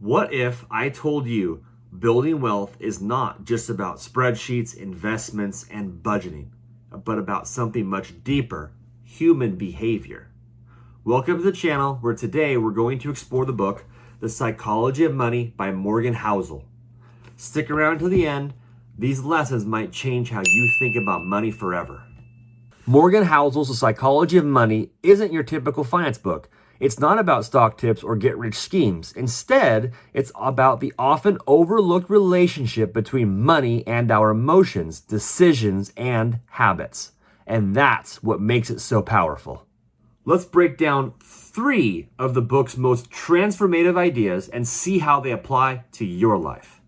What if I told you building wealth is not just about spreadsheets, investments, and budgeting, but about something much deeper, human behavior? Welcome to the channel where today we're going to explore the book, The Psychology of Money by Morgan Housel. Stick around to the end. These lessons might change how you think about money forever. Morgan Housel's The Psychology of Money isn't your typical finance book. It's not about stock tips or get-rich schemes. Instead, it's about the often overlooked relationship between money and our emotions, decisions, and habits. And that's what makes it so powerful. Let's break down 3 of the book's most transformative ideas and see how they apply to your life.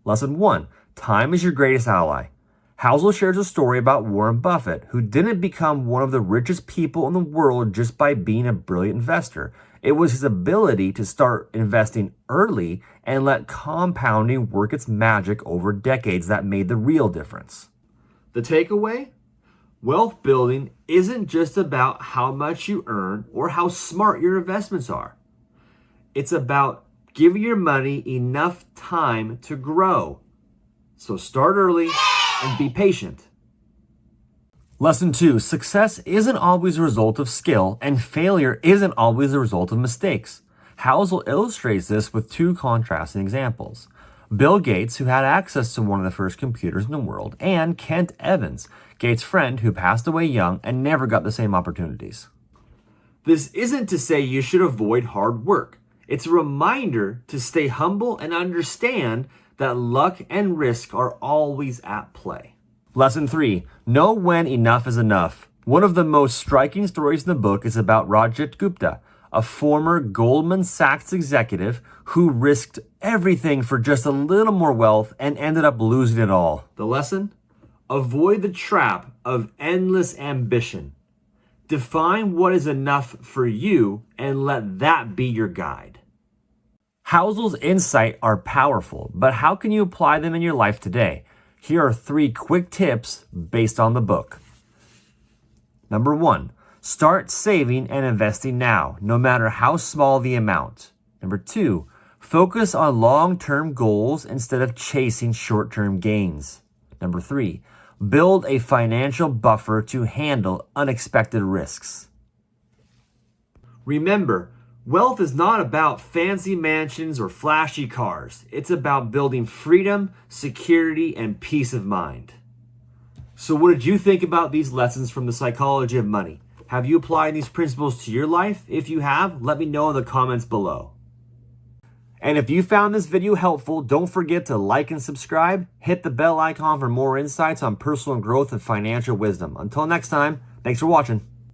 Lesson 1, time is your greatest ally. Housel shares a story about Warren Buffett, who didn't become one of the richest people in the world just by being a brilliant investor. It was his ability to start investing early and let compounding work its magic over decades that made the real difference. The takeaway? Wealth building isn't just about how much you earn or how smart your investments are. It's about giving your money enough time to grow. So start early and be patient. Lesson 2, success isn't always a result of skill, and failure isn't always a result of mistakes. Housel illustrates this with 2 contrasting examples. Bill Gates, who had access to one of the first computers in the world, and Kent Evans, Gates' friend who passed away young and never got the same opportunities. This isn't to say you should avoid hard work. It's a reminder to stay humble and understand that luck and risk are always at play. Lesson 3, know when enough is enough. One of the most striking stories in the book is about Rajat Gupta, a former Goldman Sachs executive who risked everything for just a little more wealth and ended up losing it all. The lesson? Avoid the trap of endless ambition. Define what is enough for you and let that be your guide. Housel's insights are powerful, but how can you apply them in your life today? Here are 3 quick tips based on the book. Number 1, start saving and investing now, no matter how small the amount. Number 2, focus on long-term goals instead of chasing short-term gains. Number 3, build a financial buffer to handle unexpected risks. Remember, wealth is not about fancy mansions or flashy cars. It's about building freedom, security, and peace of mind. So what did you think about these lessons from The Psychology of Money? Have you applied these principles to your life? If you have, let me know in the comments below. And if you found this video helpful, don't forget to like and subscribe. Hit the bell icon for more insights on personal growth and financial wisdom. Until next time, thanks for watching.